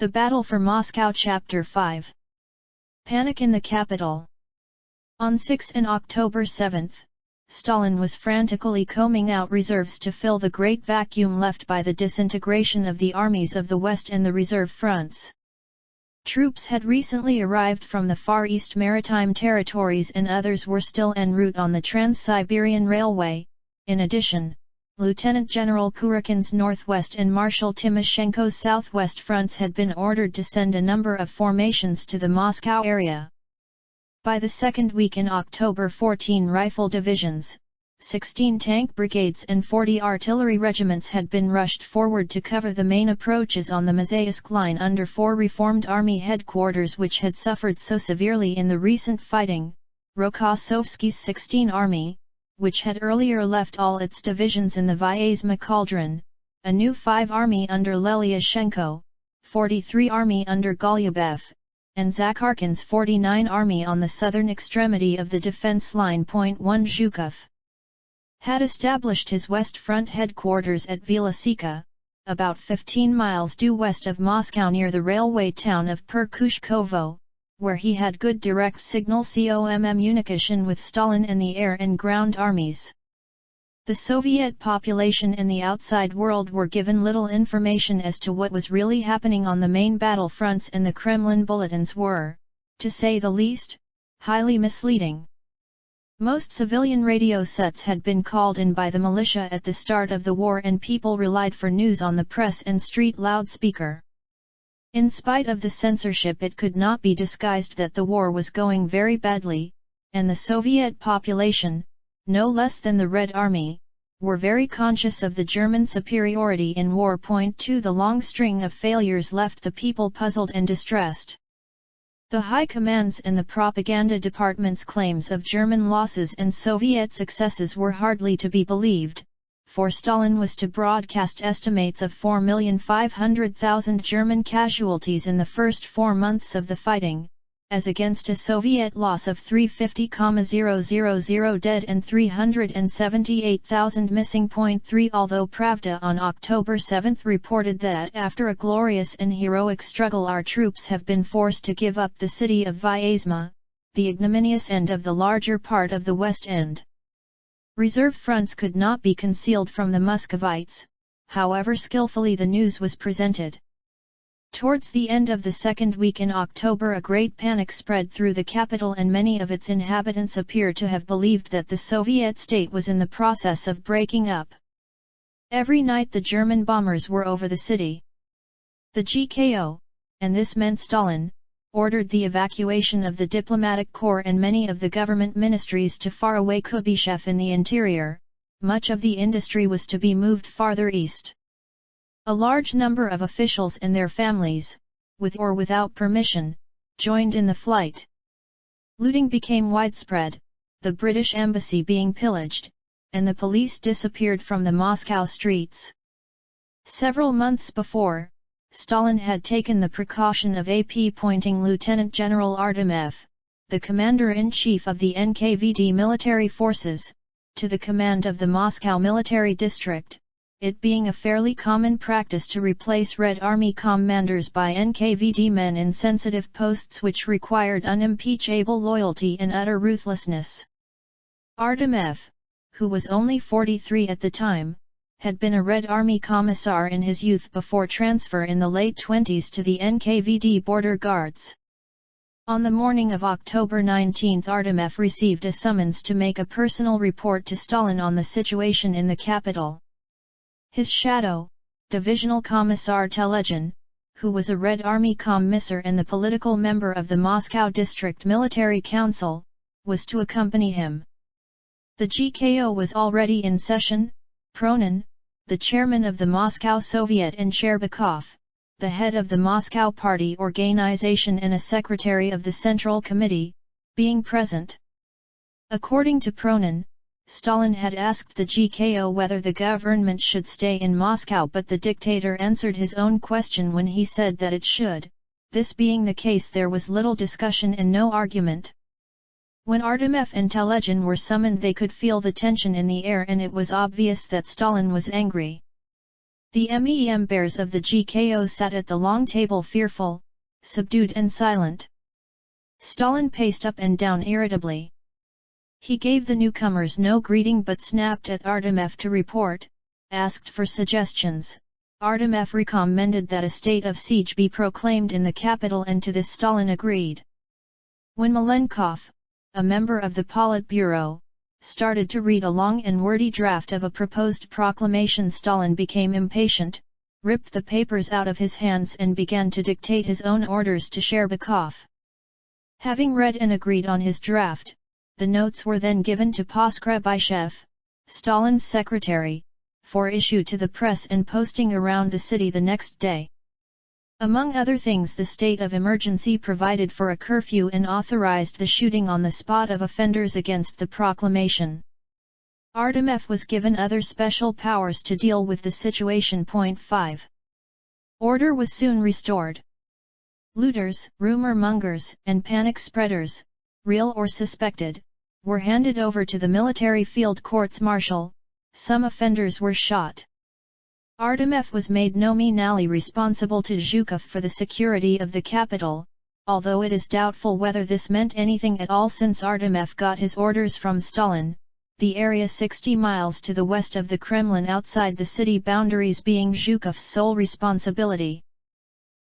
The Battle for Moscow Chapter 5. Panic in the capital. On 6 and October 7, Stalin was frantically combing out reserves to fill the great vacuum left by the disintegration of the armies of the West and the reserve fronts. Troops had recently arrived from the Far East maritime territories and others were still en route on the Trans-Siberian Railway. In addition, Lieutenant General Kurykin's northwest and Marshal Timoshenko's southwest fronts had been ordered to send a number of formations to the Moscow area. By the second week in October 14 rifle divisions, 16 tank brigades and 40 artillery regiments had been rushed forward to cover the main approaches on the Mazaysk line under 4 reformed army headquarters which had suffered so severely in the recent fighting. Rokossovsky's 16th Army, which had earlier left all its divisions in the Vyazma Cauldron, a new 5 Army under Lelyashenko, 43 Army under Golubev, and Zakharkin's 49 Army on the southern extremity of the defense line. 1 Zhukov had established his West Front headquarters at Velasika, about 15 miles due west of Moscow near the railway town of Perkushkovo, where he had good direct signal communication with Stalin and the air and ground armies. The Soviet population and the outside world were given little information as to what was really happening on the main battle fronts, and the Kremlin bulletins were, to say the least, highly misleading. Most civilian radio sets had been called in by the militia at the start of the war and people relied for news on the press and street loudspeaker. In spite of the censorship, it could not be disguised that the war was going very badly, and the Soviet population, no less than the Red Army, were very conscious of the German superiority in war. 2 The long string of failures left the people puzzled and distressed. The high commands and the propaganda department's claims of German losses and Soviet successes were hardly to be believed, for Stalin was to broadcast estimates of 4,500,000 German casualties in the first 4 months of the fighting, as against a Soviet loss of 350,000 dead and 378,000 missing. 3 Although Pravda on October 7 reported that after a glorious and heroic struggle our troops have been forced to give up the city of Vyazma, the ignominious end of the larger part of the West End. Reserve fronts could not be concealed from the Muscovites, however skillfully the news was presented. Towards the end of the second week in October, a great panic spread through the capital and many of its inhabitants appear to have believed that the Soviet state was in the process of breaking up. Every night the German bombers were over the city. The GKO, and this meant Stalin, ordered the evacuation of the diplomatic corps and many of the government ministries to faraway Kubyshev in the interior. Much of the industry was to be moved farther east. A large number of officials and their families, with or without permission, joined in the flight. Looting became widespread, the British embassy being pillaged, and the police disappeared from the Moscow streets. Several months before, Stalin had taken the precaution of appointing Lieutenant General Artemev, the commander-in-chief of the NKVD military forces, to the command of the Moscow military district, it being a fairly common practice to replace Red Army commanders by NKVD men in sensitive posts which required unimpeachable loyalty and utter ruthlessness. Artemev, who was only 43 at the time, had been a Red Army commissar in his youth before transfer in the late 20s to the NKVD border guards. On the morning of October 19 Artemev received a summons to make a personal report to Stalin on the situation in the capital. His shadow, Divisional Commissar Telegin, who was a Red Army commissar and the political member of the Moscow District Military Council, was to accompany him. The GKO was already in session. Pronin, the chairman of the Moscow Soviet, and Sherbakov, the head of the Moscow Party Organization and a secretary of the Central Committee, being present. According to Pronin, Stalin had asked the GKO whether the government should stay in Moscow, but the dictator answered his own question when he said that it should. This being the case, there was little discussion and no argument. When Artemev and Telegin were summoned, they could feel the tension in the air, and it was obvious that Stalin was angry. The MEM bears of the GKO sat at the long table fearful, subdued and silent. Stalin paced up and down irritably. He gave the newcomers no greeting but snapped at Artemev to report, asked for suggestions. Artemev recommended that a state of siege be proclaimed in the capital, and to this Stalin agreed. When Malenkov, a member of the Politburo, started to read a long and wordy draft of a proposed proclamation, Stalin became impatient, ripped the papers out of his hands and began to dictate his own orders to Sherbakov. Having read and agreed on his draft, the notes were then given to Poskrebyshev, Stalin's secretary, for issue to the press and posting around the city the next day. Among other things, the state of emergency provided for a curfew and authorized the shooting on the spot of offenders against the proclamation. Artemev was given other special powers to deal with the situation. 5. Order was soon restored. Looters, rumor mongers, and panic spreaders, real or suspected, were handed over to the military field courts-martial. Some offenders were shot. Artemev was made nominally responsible to Zhukov for the security of the capital, although it is doubtful whether this meant anything at all, since Artemev got his orders from Stalin, the area 60 miles to the west of the Kremlin outside the city boundaries being Zhukov's sole responsibility.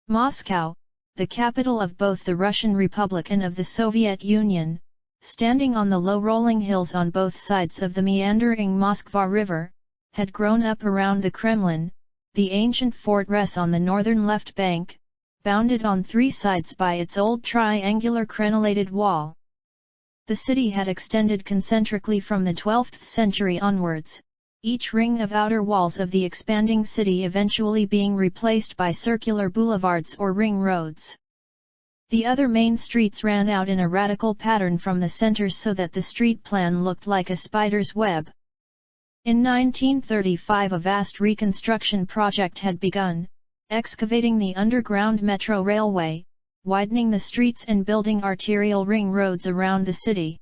Moscow, the capital of both the Russian Republic and of the Soviet Union, standing on the low rolling hills on both sides of the meandering Moskva River, had grown up around the Kremlin, the ancient fortress on the northern left bank, bounded on three sides by its old triangular crenellated wall. The city had extended concentrically from the 12th century onwards, each ring of outer walls of the expanding city eventually being replaced by circular boulevards or ring roads. The other main streets ran out in a radical pattern from the center so that the street plan looked like a spider's web. In 1935 a vast reconstruction project had begun, excavating the underground metro railway, widening the streets and building arterial ring roads around the city.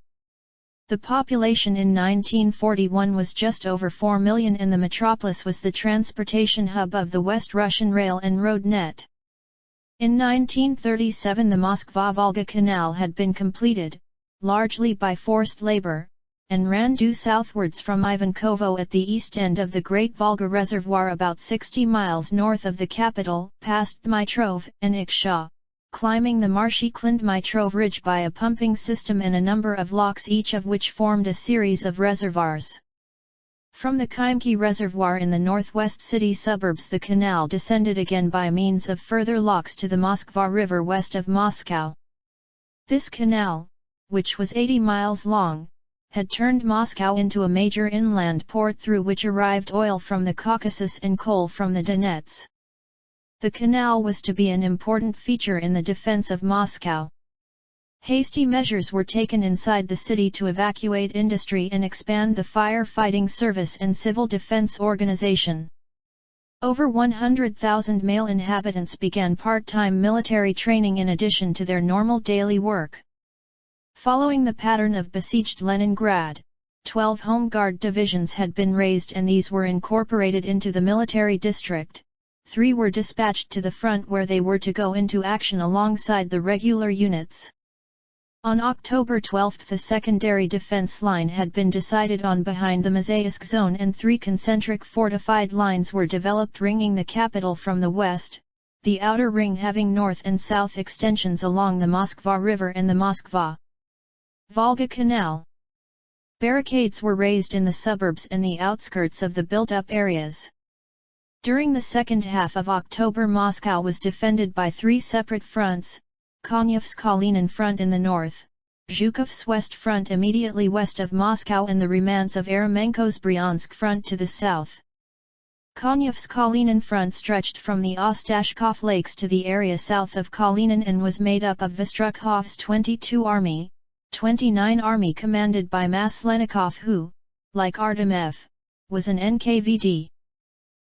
The population in 1941 was just over 4 million and the metropolis was the transportation hub of the West Russian rail and road net. In 1937 the Moskva-Volga Canal had been completed, largely by forced labor, and ran due southwards from Ivankovo at the east end of the Great Volga Reservoir about 60 miles north of the capital, past Dmitrov and Iksha, climbing the marshy Klin-Dmitrov ridge by a pumping system and a number of locks, each of which formed a series of reservoirs. From the Kymky Reservoir in the northwest city suburbs the canal descended again by means of further locks to the Moskva River west of Moscow. This canal, which was 80 miles long, had turned Moscow into a major inland port through which arrived oil from the Caucasus and coal from the Donets. The canal was to be an important feature in the defense of Moscow. Hasty measures were taken inside the city to evacuate industry and expand the fire-fighting service and civil defense organization. Over 100,000 male inhabitants began part-time military training in addition to their normal daily work. Following the pattern of besieged Leningrad, 12 Home Guard divisions had been raised and these were incorporated into the military district. 3 were dispatched to the front where they were to go into action alongside the regular units. On October 12 the secondary defense line had been decided on behind the Mozhaisk zone and 3 concentric fortified lines were developed ringing the capital from the west, the outer ring having north and south extensions along the Moskva River and the Moskva-Volga Canal. Barricades were raised in the suburbs and the outskirts of the built-up areas. During the second half of October Moscow was defended by 3 separate fronts, Konyevsk-Kalinin front in the north, Zhukov's west front immediately west of Moscow and the remnants of Eremenko's Bryansk front to the south. Konyevsk-Kalinin front stretched from the Ostashkov Lakes to the area south of Kalinin and was made up of Vostrukhov's 22 Army, 29 Army commanded by Maslenikov who, like Artemev, was an NKVD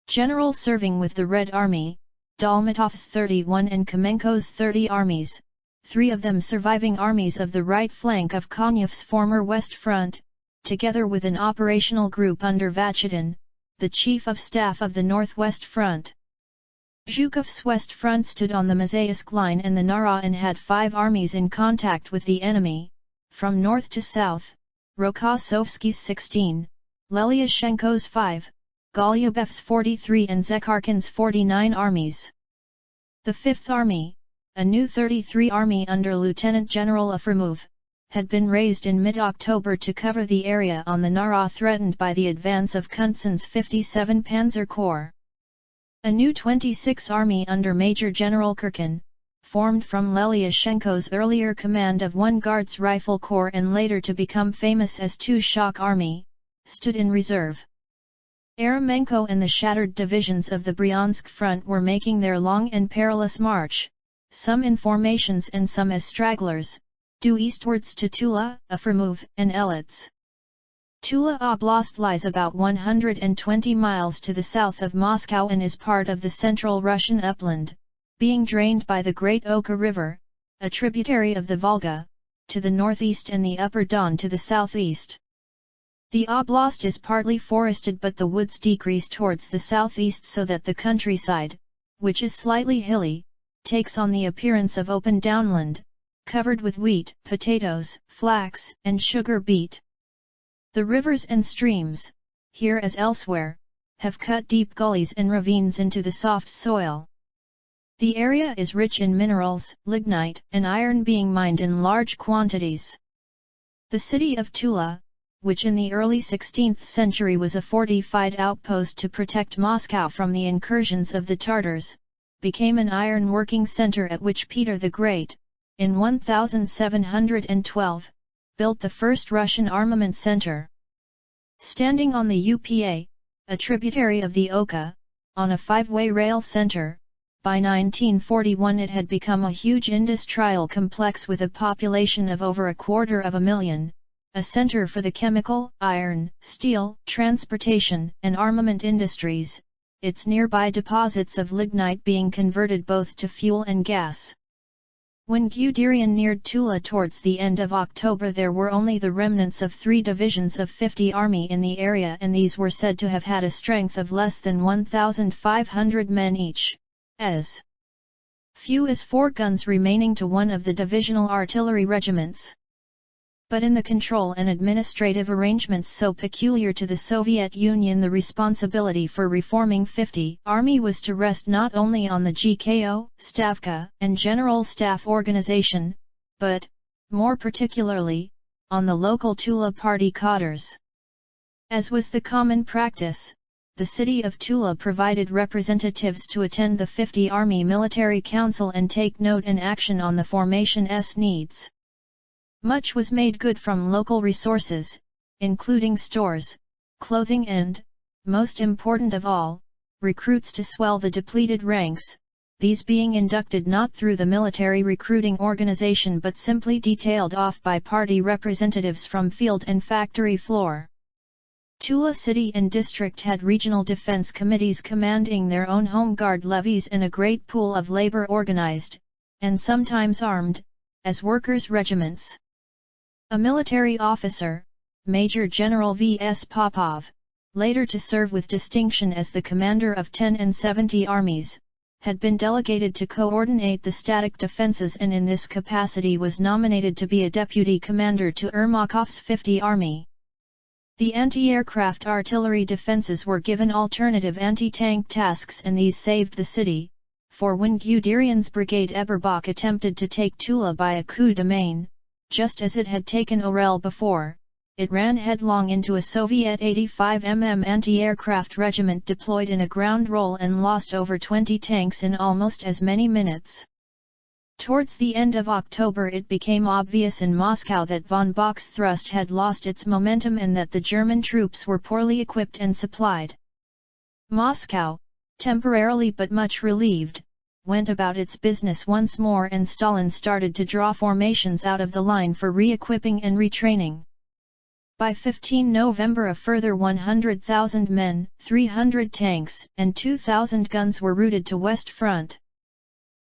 general serving with the Red Army, Dolmatov's 31 and Kamenko's 30 armies, 3 of them surviving armies of the right flank of Konyev's former West Front, together with an operational group under Vachetin, the Chief of Staff of the Northwest Front. Zhukov's West Front stood on the Mazaysk Line and the Nara and had 5 armies in contact with the enemy, from north to south, Rokossovsky's 16, Lelyashenko's 5, Golyubev's 43 and Zekharkin's 49 armies. The 5th Army, a new 33 Army under Lieutenant General Efremov, had been raised in mid-October to cover the area on the Nara threatened by the advance of Kuntsyn's 57 Panzer Corps. A new 26 Army under Major General Kirkin, formed from Lelyashenko's earlier command of 1 Guards Rifle Corps and later to become famous as 2 Shock Army, stood in reserve. Eremenko and the shattered divisions of the Bryansk front were making their long and perilous march, some in formations and some as stragglers, due eastwards to Tula, Efremov, and Elets. Tula Oblast lies about 120 miles to the south of Moscow and is part of the central Russian upland, being drained by the Great Oka River, a tributary of the Volga, to the northeast and the Upper Don to the southeast. The oblast is partly forested but the woods decrease towards the southeast so that the countryside, which is slightly hilly, takes on the appearance of open downland, covered with wheat, potatoes, flax, and sugar beet. The rivers and streams, here as elsewhere, have cut deep gullies and ravines into the soft soil. The area is rich in minerals, lignite and iron being mined in large quantities. The city of Tula, which in the early 16th century was a fortified outpost to protect Moscow from the incursions of the Tatars, became an iron-working center at which Peter the Great, in 1712, built the first Russian armament center. Standing on the Upa, a tributary of the Oka, on a 5-way rail center, by 1941 it had become a huge industrial complex with a population of over 250,000, a center for the chemical, iron, steel, transportation, and armament industries, its nearby deposits of lignite being converted both to fuel and gas. When Guderian neared Tula towards the end of October there were only the remnants of 3 divisions of 50 Army in the area and these were said to have had a strength of less than 1,500 men each, as few as 4 guns remaining to one of the divisional artillery regiments. But in the control and administrative arrangements so peculiar to the Soviet Union the responsibility for reforming 50 Army was to rest not only on the GKO, Stavka, and General Staff Organization, but, more particularly, on the local Tula party cadres. As was the common practice, the city of Tula provided representatives to attend the 50 Army Military Council and take note and action on the formation's needs. Much was made good from local resources, including stores, clothing and, most important of all, recruits to swell the depleted ranks, these being inducted not through the military recruiting organization but simply detailed off by party representatives from field and factory floor. Tula city and district had regional defense committees commanding their own home guard levies and a great pool of labor organized, and sometimes armed, as workers' regiments. A military officer, Major General V.S. Popov, later to serve with distinction as the commander of 10 and 70 armies, had been delegated to coordinate the static defenses and in this capacity was nominated to be a deputy commander to Ermakov's 50 Army. The anti-aircraft artillery defenses were given alternative anti-tank tasks and these saved the city, for when Guderian's brigade Eberbach attempted to take Tula by a coup de main, just as it had taken Orel before, it ran headlong into a Soviet 85 mm anti-aircraft regiment deployed in a ground roll and lost over 20 tanks in almost as many minutes. Towards the end of October it became obvious in Moscow that von Bock's thrust had lost its momentum and that the German troops were poorly equipped and supplied. Moscow, temporarily but much relieved, went about its business once more and Stalin started to draw formations out of the line for re-equipping and retraining. By 15 November a further 100,000 men, 300 tanks, and 2,000 guns were routed to West Front.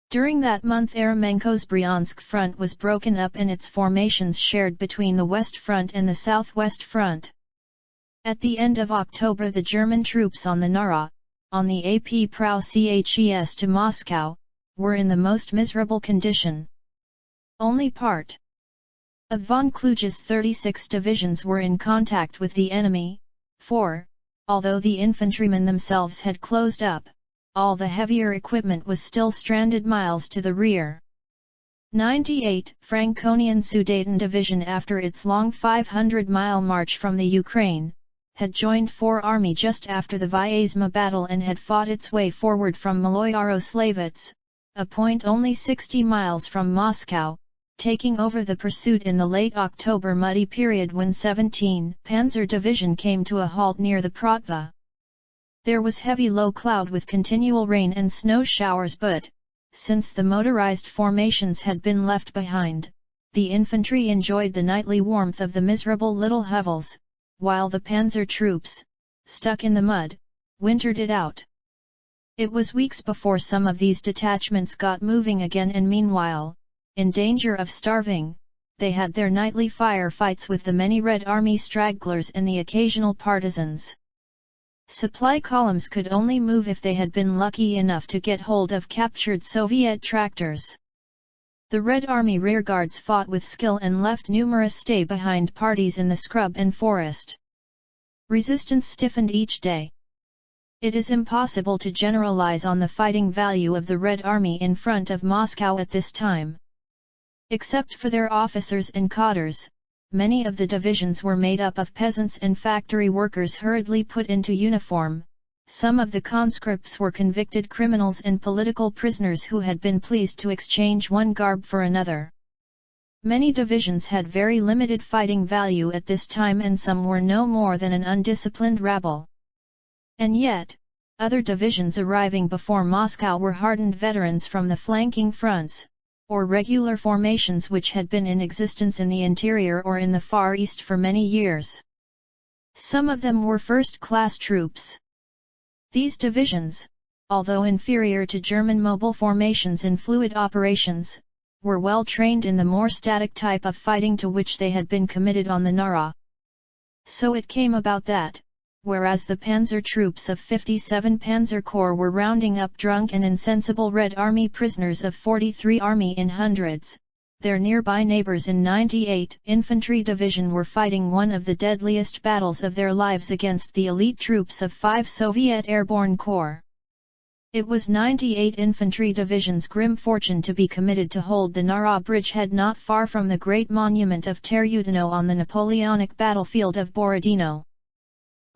During that month Eremenko's Bryansk front was broken up and its formations shared between the West Front and the Southwest Front. At the end of October, the German troops on the Nara, on the AP Prau Khes to Moscow, were in the most miserable condition. Only part of von Kluge's 36 divisions were in contact with the enemy, for, although the infantrymen themselves had closed up, all the heavier equipment was still stranded miles to the rear. 98 Franconian Sudeten Division, after its long 500-mile march from the Ukraine, had joined 4th Army just after the Vyazma battle and had fought its way forward from Maloy-Yaroslavets, a point only 60 miles from Moscow, taking over the pursuit in the late October muddy period when 17 Panzer Division came to a halt near the Protva. There was heavy low cloud with continual rain and snow showers, but, since the motorized formations had been left behind, the infantry enjoyed the nightly warmth of the miserable little hovels, while the panzer troops, stuck in the mud, wintered it out. It was weeks before some of these detachments got moving again, and meanwhile, in danger of starving, they had their nightly firefights with the many Red Army stragglers and the occasional partisans. Supply columns could only move if they had been lucky enough to get hold of captured Soviet tractors. The Red Army rearguards fought with skill and left numerous stay-behind parties in the scrub and forest. Resistance stiffened each day. It is impossible to generalize on the fighting value of the Red Army in front of Moscow at this time. Except for their officers and cadres, many of the divisions were made up of peasants and factory workers hurriedly put into uniform. Some of the conscripts were convicted criminals and political prisoners who had been pleased to exchange one garb for another. Many divisions had very limited fighting value at this time, and some were no more than an undisciplined rabble. And yet, other divisions arriving before Moscow were hardened veterans from the flanking fronts, or regular formations which had been in existence in the interior or in the Far East for many years. Some of them were first-class troops. These divisions, although inferior to German mobile formations in fluid operations, were well trained in the more static type of fighting to which they had been committed on the Nara. So it came about that, whereas the panzer troops of 57 Panzer Corps were rounding up drunk and insensible Red Army prisoners of 43 Army in hundreds, their nearby neighbors in 98 Infantry Division were fighting one of the deadliest battles of their lives against the elite troops of 5 Soviet Airborne Corps. It was 98 Infantry Division's grim fortune to be committed to hold the Nara bridgehead not far from the great monument of Tarutino on the Napoleonic battlefield of Borodino.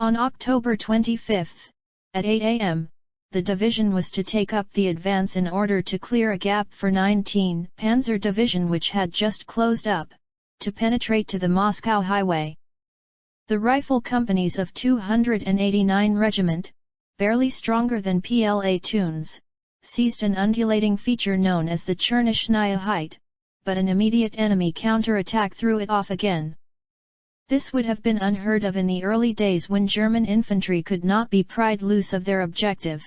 On October 25, at 8 a.m., the division was to take up the advance in order to clear a gap for 19 Panzer Division, which had just closed up, to penetrate to the Moscow highway. The rifle companies of 289 Regiment, barely stronger than Platoons, seized an undulating feature known as the Chernyshnaya Height, but an immediate enemy counter-attack threw it off again. This would have been unheard of in the early days when German infantry could not be pried loose of their objective.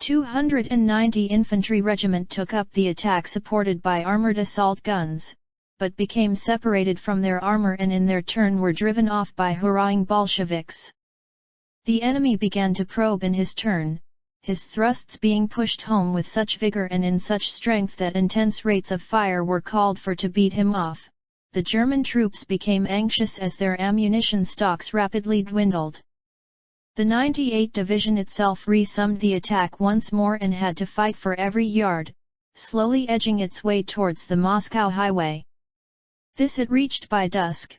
290 Infantry Regiment took up the attack supported by armored assault guns, but became separated from their armor and in their turn were driven off by hurrahing Bolsheviks. The enemy began to probe in his turn, his thrusts being pushed home with such vigor and in such strength that intense rates of fire were called for to beat him off. The German troops became anxious as their ammunition stocks rapidly dwindled. The 98th Division itself resumed the attack once more and had to fight for every yard, slowly edging its way towards the Moscow highway. This it reached by dusk.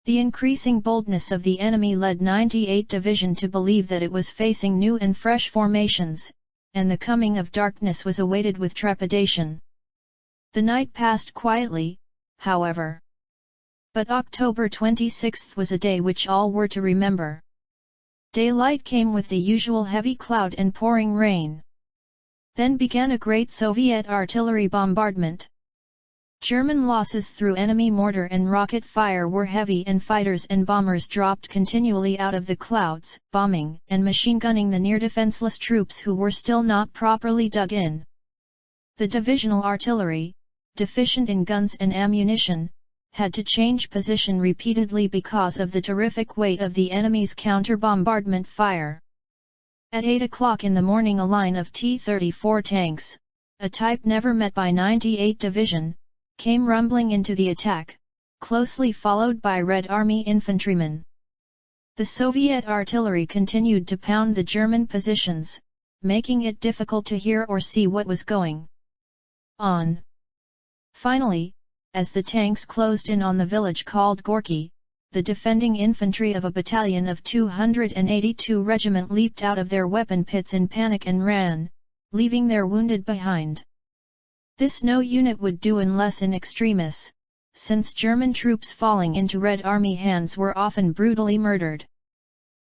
The increasing boldness of the enemy led 98th Division to believe that it was facing new and fresh formations, and the coming of darkness was awaited with trepidation. The night passed quietly, however. But October 26 was a day which all were to remember. Daylight came with the usual heavy cloud and pouring rain. Then began a great Soviet artillery bombardment. German losses through enemy mortar and rocket fire were heavy, and fighters and bombers dropped continually out of the clouds, bombing and machine gunning the near-defenseless troops who were still not properly dug in. The divisional artillery, deficient in guns and ammunition, had to change position repeatedly because of the terrific weight of the enemy's counter-bombardment fire. At 8 o'clock in the morning, a line of T-34 tanks, a type never met by 98 Division, came rumbling into the attack, closely followed by Red Army infantrymen. The Soviet artillery continued to pound the German positions, making it difficult to hear or see what was going on. Finally, as the tanks closed in on the village called Gorky, the defending infantry of a battalion of 282 Regiment leaped out of their weapon pits in panic and ran, leaving their wounded behind. This no unit would do unless in extremis, since German troops falling into Red Army hands were often brutally murdered.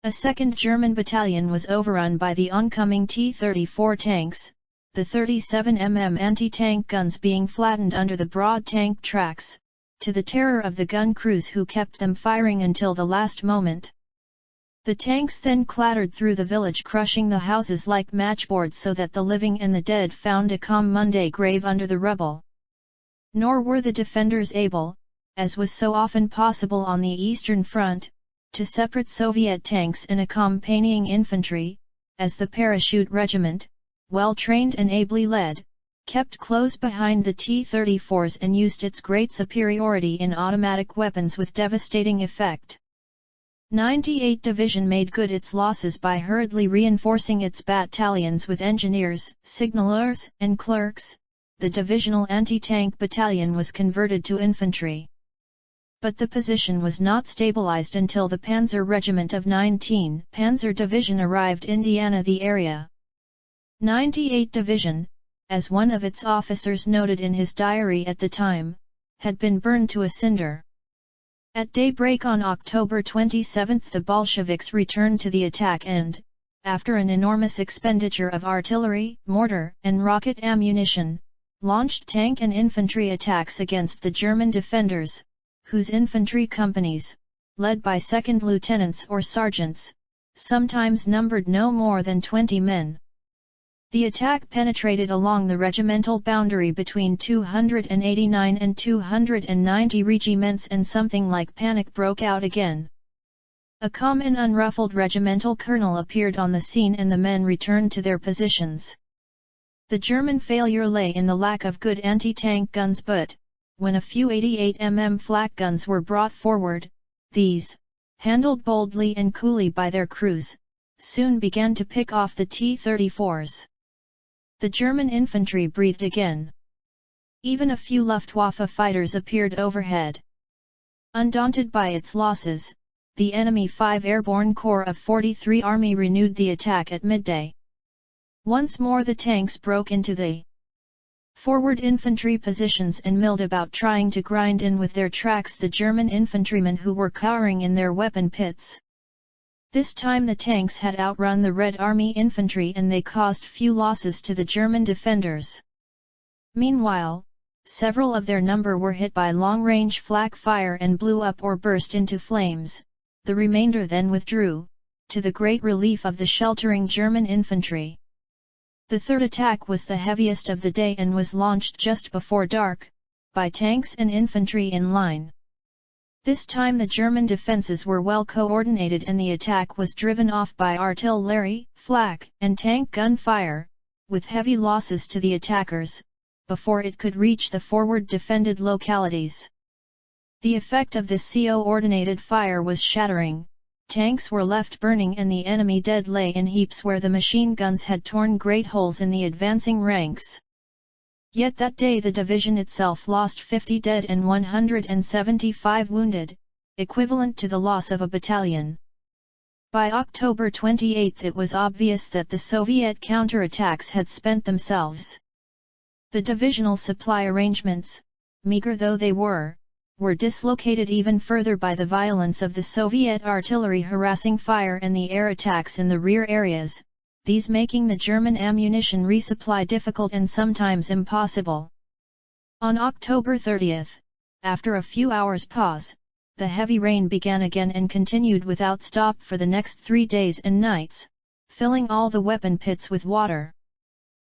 A second German battalion was overrun by the oncoming T-34 tanks, the 37mm anti-tank guns being flattened under the broad tank tracks, to the terror of the gun crews who kept them firing until the last moment. The tanks then clattered through the village, crushing the houses like matchboards, so that the living and the dead found a calm Monday grave under the rubble. Nor were the defenders able, as was so often possible on the Eastern Front, to separate Soviet tanks and accompanying infantry, as the parachute regiment, well trained and ably led, kept close behind the T-34s and used its great superiority in automatic weapons with devastating effect. 98 Division made good its losses by hurriedly reinforcing its battalions with engineers, signalers, and clerks. The divisional anti-tank battalion was converted to infantry. But the position was not stabilized until the Panzer Regiment of 19 Panzer Division arrived in Indiana the area. 98 Division, as one of its officers noted in his diary at the time, had been burned to a cinder. At daybreak on October 27 the Bolsheviks returned to the attack and, after an enormous expenditure of artillery, mortar, and rocket ammunition, launched tank and infantry attacks against the German defenders, whose infantry companies, led by second lieutenants or sergeants, sometimes numbered no more than 20 men. The attack penetrated along the regimental boundary between 289 and 290 regiments, and something like panic broke out again. A calm and unruffled regimental colonel appeared on the scene and the men returned to their positions. The German failure lay in the lack of good anti-tank guns, but, when a few 88mm flak guns were brought forward, these, handled boldly and coolly by their crews, soon began to pick off the T-34s. The German infantry breathed again. Even a few Luftwaffe fighters appeared overhead. Undaunted by its losses, the enemy 5 Airborne Corps of 43 Army renewed the attack at midday. Once more the tanks broke into the forward infantry positions and milled about, trying to grind in with their tracks the German infantrymen who were cowering in their weapon pits. This time the tanks had outrun the Red Army infantry and they caused few losses to the German defenders. Meanwhile, several of their number were hit by long-range flak fire and blew up or burst into flames. The remainder then withdrew, to the great relief of the sheltering German infantry. The third attack was the heaviest of the day and was launched just before dark, by tanks and infantry in line. This time the German defenses were well coordinated and the attack was driven off by artillery, flak, and tank gun fire, with heavy losses to the attackers, before it could reach the forward defended localities. The effect of this coordinated fire was shattering. Tanks were left burning and the enemy dead lay in heaps where the machine guns had torn great holes in the advancing ranks. Yet that day the division itself lost 50 dead and 175 wounded, equivalent to the loss of a battalion. By October 28 it was obvious that the Soviet counterattacks had spent themselves. The divisional supply arrangements, meager though they were dislocated even further by the violence of the Soviet artillery harassing fire and the air attacks in the rear areas, these making the German ammunition resupply difficult and sometimes impossible. On October 30, after a few hours' pause, the heavy rain began again and continued without stop for the next 3 days and nights, filling all the weapon pits with water.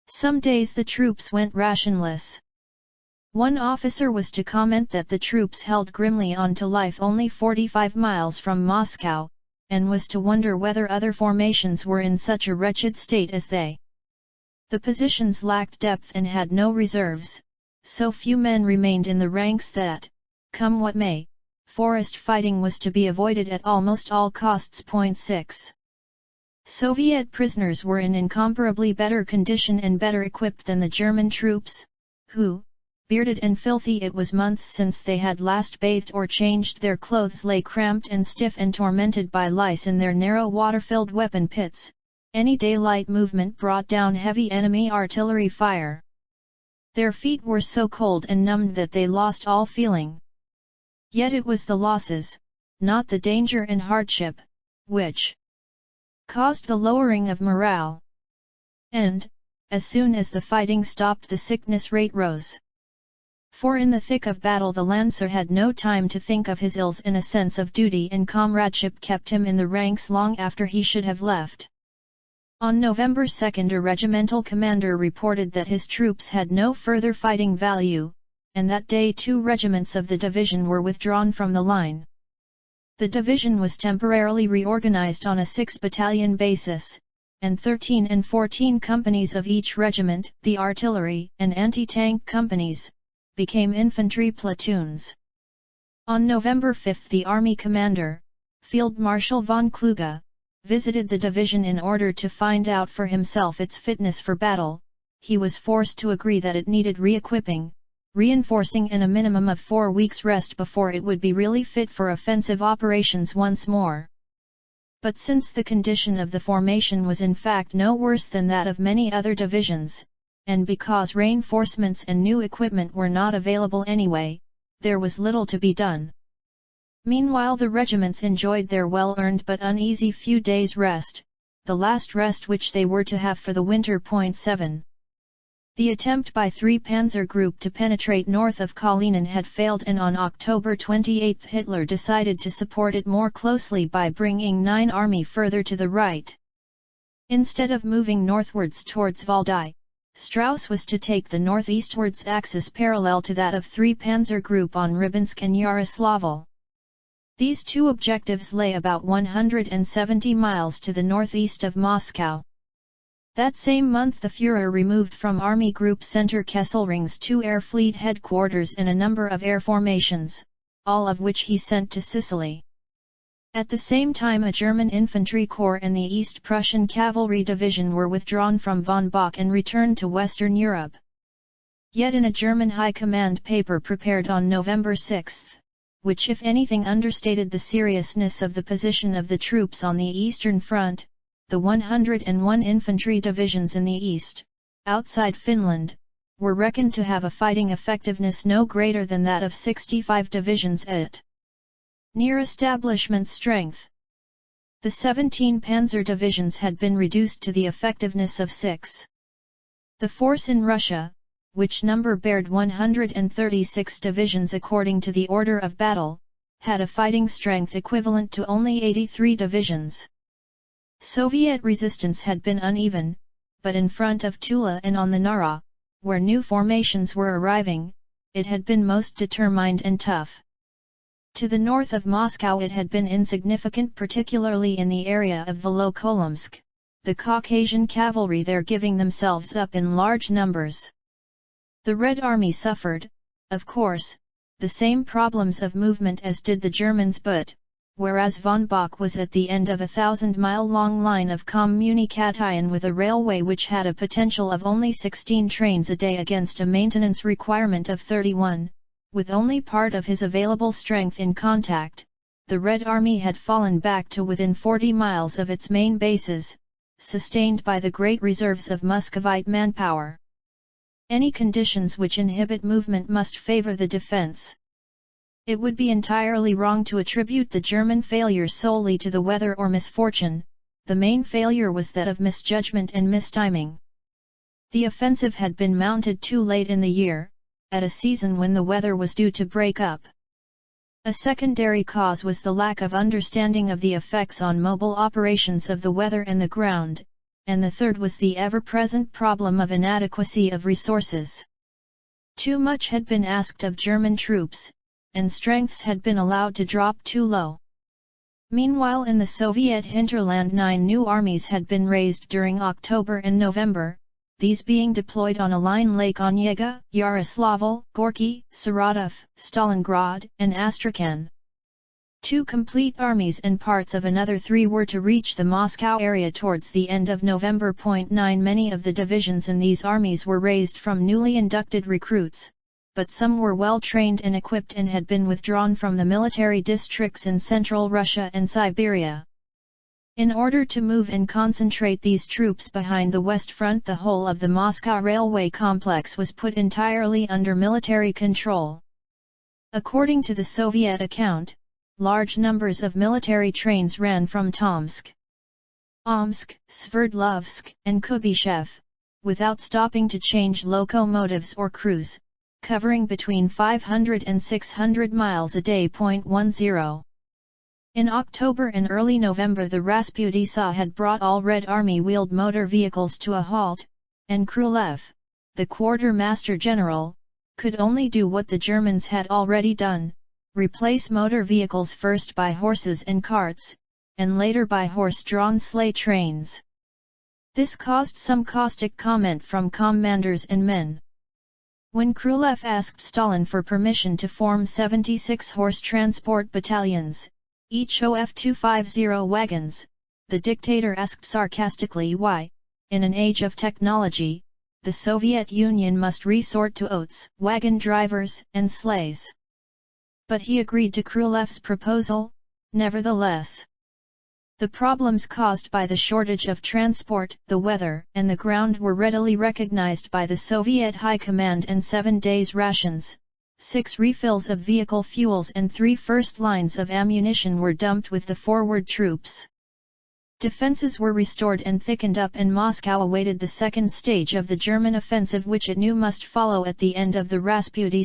Some days the troops went rationless. One officer was to comment that the troops held grimly on to life only 45 miles from Moscow, and was to wonder whether other formations were in such a wretched state as they. The positions lacked depth and had no reserves, so few men remained in the ranks that, come what may, forest fighting was to be avoided at almost all costs. 6. Soviet prisoners were in incomparably better condition and better equipped than the German troops, who, bearded and filthy it was months since they had last bathed or changed their clothes, lay cramped and stiff and tormented by lice in their narrow water-filled weapon pits. Any daylight movement brought down heavy enemy artillery fire. Their feet were so cold and numbed that they lost all feeling. Yet it was the losses, not the danger and hardship, which caused the lowering of morale. And, as soon as the fighting stopped, the sickness rate rose. For in the thick of battle the Lancer had no time to think of his ills, and a sense of duty and comradeship kept him in the ranks long after he should have left. On November 2 a regimental commander reported that his troops had no further fighting value, and that day 2 regiments of the division were withdrawn from the line. The division was temporarily reorganized on a 6-battalion basis, and 13 and 14 companies of each regiment, the artillery and anti-tank companies, became infantry platoons. On November 5 the army commander, Field Marshal von Kluge, visited the division in order to find out for himself its fitness for battle. He was forced to agree that it needed re-equipping, reinforcing and a minimum of 4 weeks rest before it would be really fit for offensive operations once more. But since the condition of the formation was in fact no worse than that of many other divisions, and because reinforcements and new equipment were not available anyway, there was little to be done. Meanwhile the regiments enjoyed their well-earned but uneasy few days' rest, the last rest which they were to have for the winter. 7. The attempt by 3 Panzer Group to penetrate north of Kalinin had failed, and on October 28 Hitler decided to support it more closely by bringing 9 Army further to the right. Instead of moving northwards towards Valdai, Strauss was to take the northeastwards axis parallel to that of 3 Panzer Group on Rybinsk and Yaroslavl. These 2 objectives lay about 170 miles to the northeast of Moscow. That same month the Führer removed from Army Group Center Kesselring's 2 air fleet headquarters and a number of air formations, all of which he sent to Sicily. At the same time a German infantry corps and the East Prussian cavalry division were withdrawn from von Bock and returned to Western Europe. Yet in a German high command paper prepared on November 6, which if anything understated the seriousness of the position of the troops on the Eastern Front, the 101 infantry divisions in the east, outside Finland, were reckoned to have a fighting effectiveness no greater than that of 65 divisions at near establishment strength. The 17 panzer divisions had been reduced to the effectiveness of 6. The force in Russia, which number bared 136 divisions according to the order of battle, had a fighting strength equivalent to only 83 divisions. Soviet resistance had been uneven, but in front of Tula and on the Nara, where new formations were arriving, it had been most determined and tough. To the north of Moscow it had been insignificant, particularly in the area of Volokolamsk, the Caucasian cavalry there giving themselves up in large numbers. The Red Army suffered, of course, the same problems of movement as did the Germans, but, whereas von Bock was at the end of a 1,000-mile-long line of communication with a railway which had a potential of only 16 trains a day against a maintenance requirement of 31, with only part of his available strength in contact, the Red Army had fallen back to within 40 miles of its main bases, sustained by the great reserves of Muscovite manpower. Any conditions which inhibit movement must favor the defense. It would be entirely wrong to attribute the German failure solely to the weather or misfortune. The main failure was that of misjudgment and mistiming. The offensive had been mounted too late in the year, at a season when the weather was due to break up. A secondary cause was the lack of understanding of the effects on mobile operations of the weather and the ground, and the third was the ever-present problem of inadequacy of resources. Too much had been asked of German troops, and strengths had been allowed to drop too low. Meanwhile in the Soviet hinterland 9 new armies had been raised during October and November, these being deployed on a line Lake Onega, Yaroslavl, Gorky, Saratov, Stalingrad, and Astrakhan. 2 complete armies and parts of another 3 were to reach the Moscow area towards the end of November. 9 Many of the divisions in these armies were raised from newly inducted recruits, but some were well trained and equipped and had been withdrawn from the military districts in central Russia and Siberia. In order to move and concentrate these troops behind the West Front, the whole of the Moscow railway complex was put entirely under military control. According to the Soviet account, large numbers of military trains ran from Tomsk, Omsk, Sverdlovsk, and Kubyshev, without stopping to change locomotives or crews, covering between 500 and 600 miles a day. 10. In October and early November the Rasputin had brought all Red Army wheeled motor vehicles to a halt, and Krylev, the quartermaster general, could only do what the Germans had already done: replace motor vehicles first by horses and carts, and later by horse-drawn sleigh trains. This caused some caustic comment from commanders and men. When Krylev asked Stalin for permission to form 76 horse transport battalions, each OF-250 wagons, the dictator asked sarcastically why, in an age of technology, the Soviet Union must resort to oats, wagon drivers, and sleighs. But he agreed to Krylev's proposal, nevertheless. The problems caused by the shortage of transport, the weather, and the ground were readily recognized by the Soviet High Command, and 7 days' rations, 6 refills of vehicle fuels and 3 first lines of ammunition were dumped with the forward troops. Defenses were restored and thickened up, and Moscow awaited the second stage of the German offensive, which it knew must follow at the end of the Rasputin.